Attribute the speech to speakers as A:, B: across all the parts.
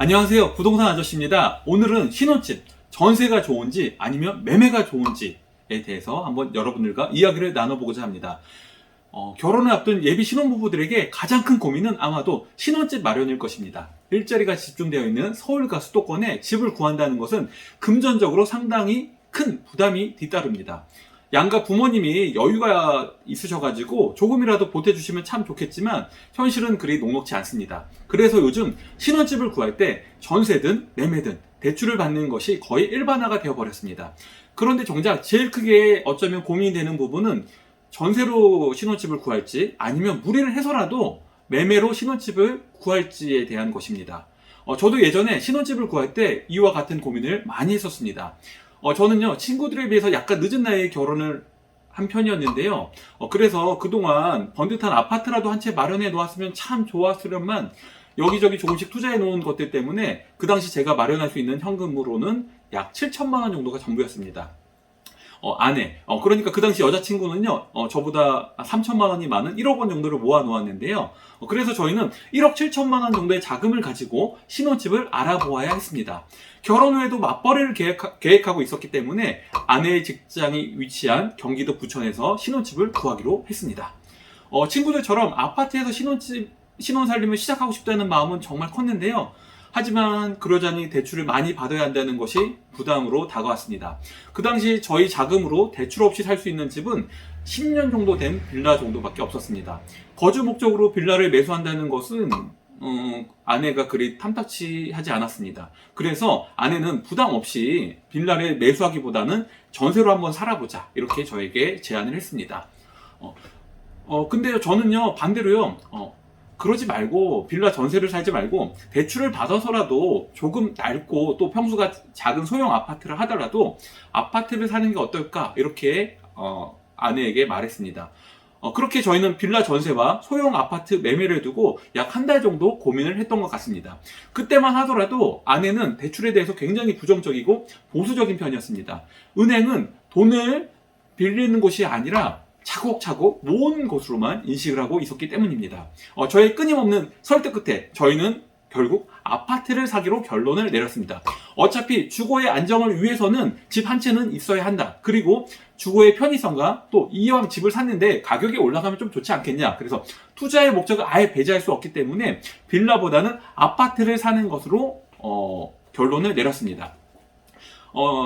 A: 안녕하세요. 부동산 아저씨입니다. 오늘은 신혼집, 전세가 좋은지 아니면 매매가 좋은지에 대해서 한번 여러분들과 이야기를 나눠보고자 합니다. 결혼을 앞둔 예비 신혼부부들에게 가장 큰 고민은 아마도 신혼집 마련일 것입니다. 일자리가 집중되어 있는 서울과 수도권에 집을 구한다는 것은 금전적으로 상당히 큰 부담이 뒤따릅니다. 양가 부모님이 여유가 있으셔가지고 조금이라도 보태주시면 참 좋겠지만 현실은 그리 녹록지 않습니다. 그래서 요즘 신혼집을 구할 때 전세든 매매든 대출을 받는 것이 거의 일반화가 되어버렸습니다. 그런데 정작 제일 크게 어쩌면 고민이 되는 부분은 전세로 신혼집을 구할지 아니면 무리를 해서라도 매매로 신혼집을 구할지에 대한 것입니다. 저도 예전에 신혼집을 구할 때 이와 같은 고민을 많이 했었습니다. 저는요, 친구들에 비해서 약간 늦은 나이에 결혼을 한 편이었는데요. 그래서 그동안 번듯한 아파트라도 한 채 마련해 놓았으면 참 좋았으련만 여기저기 조금씩 투자해 놓은 것들 때문에 그 당시 제가 마련할 수 있는 현금으로는 약 7천만 원 정도가 전부였습니다. 아내. 그러니까 그 당시 여자친구는요, 저보다 3천만 원이 많은 1억 원 정도를 모아 놓았는데요. 그래서 저희는 1억 7천만 원 정도의 자금을 가지고 신혼집을 알아보아야 했습니다. 결혼 후에도 맞벌이를 계획하고 있었기 때문에 아내의 직장이 위치한 경기도 부천에서 신혼집을 구하기로 했습니다. 친구들처럼 아파트에서 신혼살림을 시작하고 싶다는 마음은 정말 컸는데요. 하지만 그러자니 대출을 많이 받아야 한다는 것이 부담으로 다가왔습니다. 그 당시 저희 자금으로 대출 없이 살 수 있는 집은 10년 정도 된 빌라 정도밖에 없었습니다. 거주 목적으로 빌라를 매수한다는 것은 아내가 그리 탐탁치 하지 않았습니다. 그래서 아내는 부담 없이 빌라를 매수하기보다는 전세로 한번 살아보자 이렇게 저에게 제안을 했습니다. 근데 저는요 반대로요 그러지 말고 빌라 전세를 살지 말고 대출을 받아서라도 조금 낡고 또 평수가 작은 소형 아파트를 하더라도 아파트를 사는 게 어떨까 이렇게 아내에게 말했습니다. 그렇게 저희는 빌라 전세와 소형 아파트 매매를 두고 약 한 달 정도 고민을 했던 것 같습니다. 그때만 하더라도 아내는 대출에 대해서 굉장히 부정적이고 보수적인 편이었습니다. 은행은 돈을 빌리는 곳이 아니라 차곡차곡 모은 것으로만 인식을 하고 있었기 때문입니다. 저의 끊임없는 설득 끝에 저희는 결국 아파트를 사기로 결론을 내렸습니다. 어차피 주거의 안정을 위해서는 집 한 채는 있어야 한다. 그리고 주거의 편의성과 또 이왕 집을 샀는데 가격이 올라가면 좀 좋지 않겠냐. 그래서 투자의 목적을 아예 배제할 수 없기 때문에 빌라보다는 아파트를 사는 것으로 결론을 내렸습니다.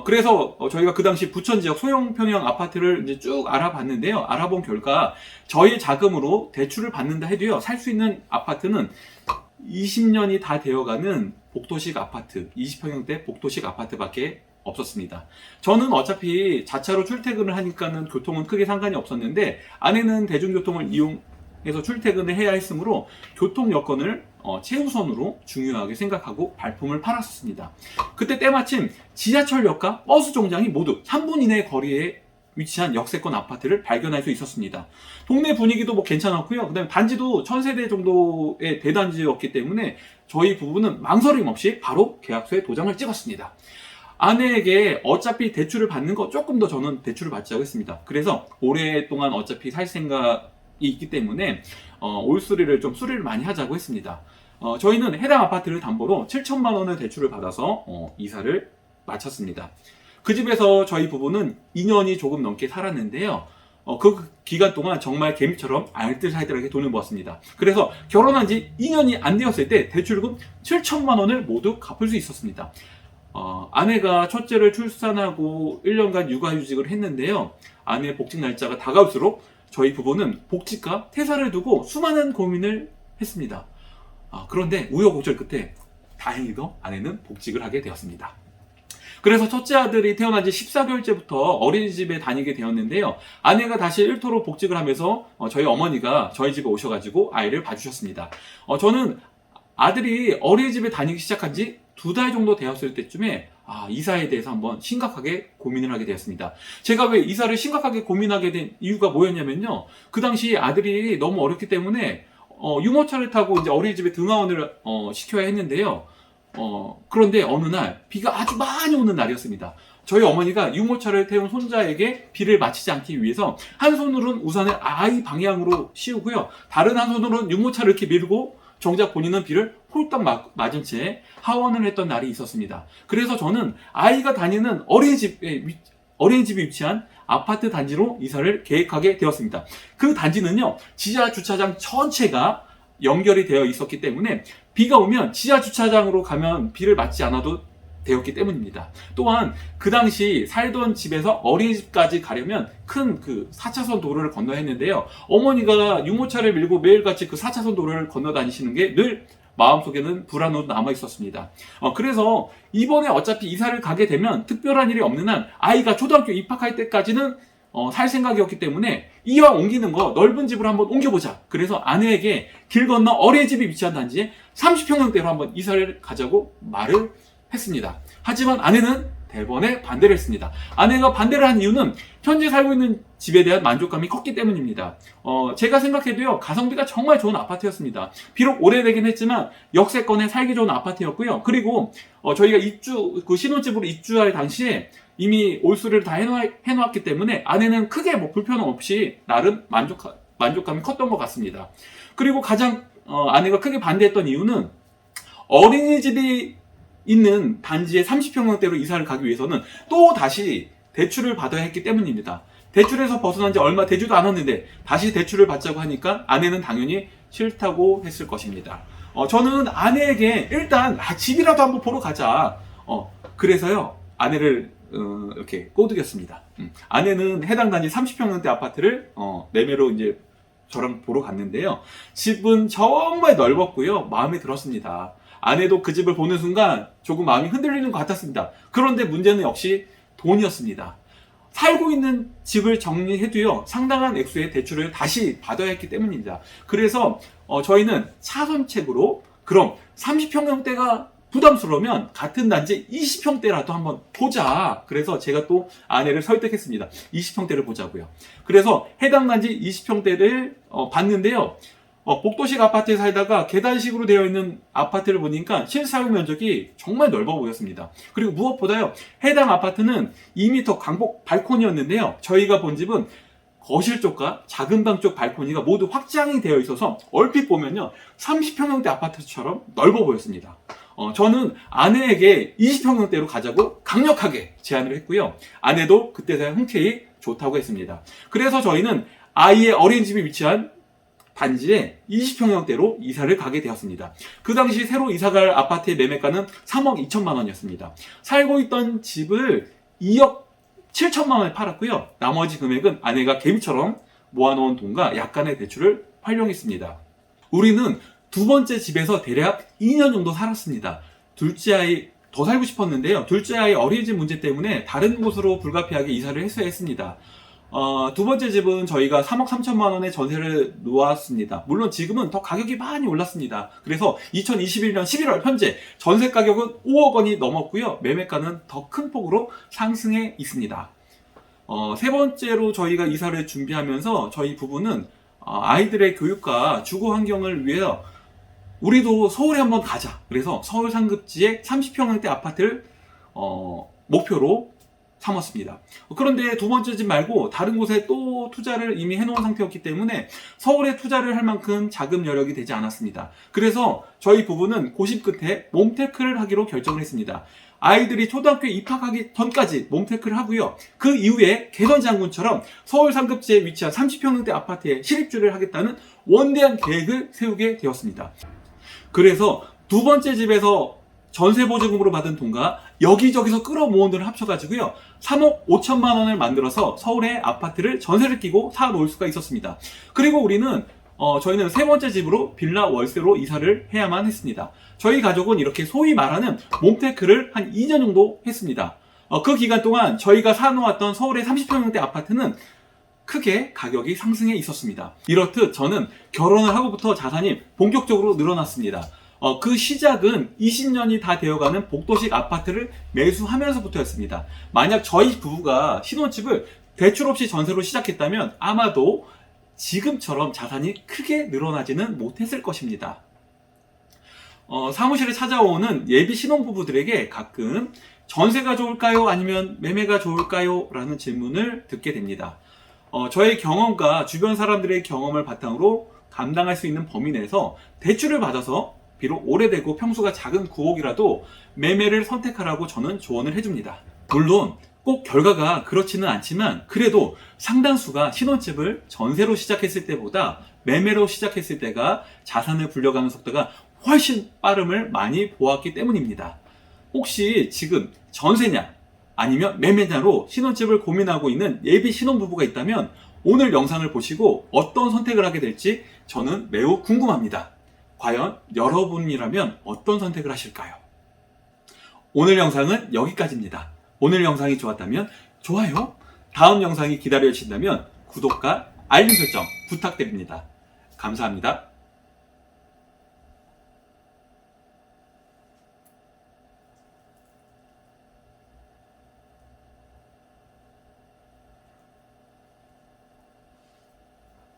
A: 그래서 저희가 그 당시 부천 지역 소형 평형 아파트를 이제 쭉 알아봤는데요. 알아본 결과 저희 자금으로 대출을 받는다 해도요. 살 수 있는 아파트는 20년이 다 되어가는 복도식 아파트, 20평형대 복도식 아파트밖에 없었습니다. 저는 어차피 자차로 출퇴근을 하니까는 교통은 크게 상관이 없었는데 아내는 대중교통을 이용해서 출퇴근을 해야 했으므로 교통 여건을 최우선으로 중요하게 생각하고 발품을 팔았습니다. 그때 때마침 지하철역과 버스 정장이 모두 3분 이내 거리에 위치한 역세권 아파트를 발견할 수 있었습니다. 동네 분위기도 괜찮았고요. 그다음에 단지도 1000세대 정도의 대단지였기 때문에 저희 부부는 망설임 없이 바로 계약서에 도장을 찍었습니다. 아내에게 어차피 대출을 받는 거 조금 더 저는 대출을 받자고 했습니다. 그래서 오랫동안 어차피 살 생각이 있기 때문에 올수리를 좀 수리를 많이 하자고 했습니다. 저희는 해당 아파트를 담보로 7천만 원의 대출을 받아서 이사를 마쳤습니다. 그 집에서 저희 부부는 2년이 조금 넘게 살았는데요. 그 기간 동안 정말 개미처럼 알뜰살뜰하게 돈을 모았습니다. 그래서 결혼한 지 2년이 안 되었을 때 대출금 7천만 원을 모두 갚을 수 있었습니다. 아내가 첫째를 출산하고 1년간 육아휴직을 했는데요. 아내의 복직 날짜가 다가올수록 저희 부부는 복직과 퇴사를 두고 수많은 고민을 했습니다. 그런데 우여곡절 끝에 다행히도 아내는 복직을 하게 되었습니다. 그래서 첫째 아들이 태어난 지 14개월째부터 어린이집에 다니게 되었는데요. 아내가 다시 일터로 복직을 하면서 저희 어머니가 저희 집에 오셔가지고 아이를 봐주셨습니다. 저는 아들이 어린이집에 다니기 시작한 지 2달 정도 되었을 때쯤에 이사에 대해서 한번 심각하게 고민을 하게 되었습니다. 제가 왜 이사를 심각하게 고민하게 된 이유가 뭐였냐면요. 그 당시 아들이 너무 어렸기 때문에 유모차를 타고 이제 어린이집에 등하원을 시켜야 했는데요. 그런데 어느 날 비가 아주 많이 오는 날이었습니다. 저희 어머니가 유모차를 태운 손자에게 비를 맞히지 않기 위해서 한 손으로는 우산을 아이 방향으로 씌우고요. 다른 한 손으로는 유모차를 이렇게 밀고 정작 본인은 비를 홀딱 맞은 채 하원을 했던 날이 있었습니다. 그래서 저는 아이가 다니는 어린이집이 위치한 아파트 단지로 이사를 계획하게 되었습니다. 그 단지는요, 지하 주차장 전체가 연결이 되어 있었기 때문에 비가 오면 지하 주차장으로 가면 비를 맞지 않아도 되었기 때문입니다. 또한 그 당시 살던 집에서 어린이집까지 가려면 큰 그 4차선 도로를 건너야 했는데요. 어머니가 유모차를 밀고 매일같이 그 4차선 도로를 건너 다니시는 게 늘 마음속에는 불안으로 남아 있었습니다. 그래서 이번에 어차피 이사를 가게 되면 특별한 일이 없는 한 아이가 초등학교 입학할 때까지는 살 생각이었기 때문에 이왕 옮기는 거 넓은 집으로 한번 옮겨보자. 그래서 아내에게 길 건너 어린이집이 위치한 단지에 30평형대로 한번 이사를 가자고 말을 했습니다. 하지만 아내는 대번에 반대를 했습니다. 아내가 반대를 한 이유는 현재 살고 있는 집에 대한 만족감이 컸기 때문입니다. 제가 생각해도요, 가성비가 정말 좋은 아파트였습니다. 비록 오래되긴 했지만 역세권에 살기 좋은 아파트였고요. 그리고 저희가 신혼집으로 입주할 당시에 이미 올수리를 다 해놓았기 때문에 아내는 크게 뭐 불편함 없이 나름 만족감이 컸던 것 같습니다. 그리고 가장 아내가 크게 반대했던 이유는 어린이집이 있는 단지에 30평형대로 이사를 가기 위해서는 또 다시 대출을 받아야 했기 때문입니다. 대출에서 벗어난 지 얼마 되지도 않았는데 다시 대출을 받자고 하니까 아내는 당연히 싫다고 했을 것입니다. 저는 아내에게 일단 집이라도 한번 보러 가자. 그래서요, 아내를 이렇게 꼬드겼습니다. 아내는 해당 단지 30평형대 아파트를 매매로 이제 저랑 보러 갔는데요. 집은 정말 넓었고요. 마음에 들었습니다. 아내도 그 집을 보는 순간 조금 마음이 흔들리는 것 같았습니다. 그런데 문제는 역시 돈이었습니다. 살고 있는 집을 정리해도요, 상당한 액수의 대출을 다시 받아야 했기 때문입니다. 그래서 저희는 차선책으로 그럼 30평형대가 부담스러우면 같은 단지 20평대라도 한번 보자. 그래서 제가 또 아내를 설득했습니다. 20평대를 보자고요. 그래서 해당 단지 20평대를 봤는데요. 복도식 아파트에 살다가 계단식으로 되어 있는 아파트를 보니까 실사용 면적이 정말 넓어 보였습니다. 그리고 무엇보다요, 해당 아파트는 2m 광복 발코니였는데요. 저희가 본 집은 거실 쪽과 작은 방 쪽 발코니가 모두 확장이 되어 있어서 얼핏 보면요, 30평형대 아파트처럼 넓어 보였습니다. 저는 아내에게 20평형대로 가자고 강력하게 제안을 했고요. 아내도 그때서야 흔쾌히 좋다고 했습니다. 그래서 저희는 아이의 어린이집이 위치한 단지에 20평형대로 이사를 가게 되었습니다. 그 당시 새로 이사갈 아파트의 매매가는 3억 2천만 원이었습니다. 살고 있던 집을 2억 7천만 원에 팔았고요. 나머지 금액은 아내가 개미처럼 모아놓은 돈과 약간의 대출을 활용했습니다. 우리는 두 번째 집에서 대략 2년 정도 살았습니다. 둘째 아이 더 살고 싶었는데요. 둘째 아이 어린이집 문제 때문에 다른 곳으로 불가피하게 이사를 했어야 했습니다. 두 번째 집은 저희가 3억 3천만 원의 전세를 놓았습니다. 물론 지금은 더 가격이 많이 올랐습니다. 그래서 2021년 11월 현재 전세 가격은 5억 원이 넘었고요. 매매가는 더 큰 폭으로 상승해 있습니다. 세 번째로 저희가 이사를 준비하면서 저희 부부는 아이들의 교육과 주거 환경을 위해서 우리도 서울에 한번 가자. 그래서 서울 상급지의 30평형대 아파트를 목표로 삼았습니다. 그런데 두 번째 집 말고 다른 곳에 또 투자를 이미 해놓은 상태였기 때문에 서울에 투자를 할 만큼 자금 여력이 되지 않았습니다. 그래서 저희 부부는 고심 끝에 몸테크를 하기로 결정을 했습니다. 아이들이 초등학교에 입학하기 전까지 몸테크를 하고요. 그 이후에 개선장군처럼 서울 상급지에 위치한 30평형대 아파트에 실입주를 하겠다는 원대한 계획을 세우게 되었습니다. 그래서 두 번째 집에서 전세보증금으로 받은 돈과 여기저기서 끌어모은 돈을 합쳐가지고요, 3억 5천만 원을 만들어서 서울에 아파트를 전세를 끼고 사놓을 수가 있었습니다. 그리고 우리는 저희는 세 번째 집으로 빌라 월세로 이사를 해야만 했습니다. 저희 가족은 이렇게 소위 말하는 몸테크를 한 2년 정도 했습니다. 그 기간 동안 저희가 사놓았던 서울의 30평형대 아파트는 크게 가격이 상승해 있었습니다. 이렇듯 저는 결혼을 하고부터 자산이 본격적으로 늘어났습니다. 그 시작은 20년이 다 되어가는 복도식 아파트를 매수하면서부터였습니다. 만약 저희 부부가 신혼집을 대출 없이 전세로 시작했다면 아마도 지금처럼 자산이 크게 늘어나지는 못했을 것입니다. 사무실에 찾아오는 예비 신혼부부들에게 가끔 전세가 좋을까요? 아니면 매매가 좋을까요? 라는 질문을 듣게 됩니다. 저의 경험과 주변 사람들의 경험을 바탕으로 감당할 수 있는 범위 내에서 대출을 받아서 비록 오래되고 평수가 작은 구옥이라도 매매를 선택하라고 저는 조언을 해줍니다. 물론 꼭 결과가 그렇지는 않지만 그래도 상당수가 신혼집을 전세로 시작했을 때보다 매매로 시작했을 때가 자산을 불려가는 속도가 훨씬 빠름을 많이 보았기 때문입니다. 혹시 지금 전세냐 아니면 매매냐로 신혼집을 고민하고 있는 예비 신혼부부가 있다면 오늘 영상을 보시고 어떤 선택을 하게 될지 저는 매우 궁금합니다. 과연 여러분이라면 어떤 선택을 하실까요? 오늘 영상은 여기까지입니다. 오늘 영상이 좋았다면 좋아요, 다음 영상이 기다려지신다면 구독과 알림 설정 부탁드립니다. 감사합니다.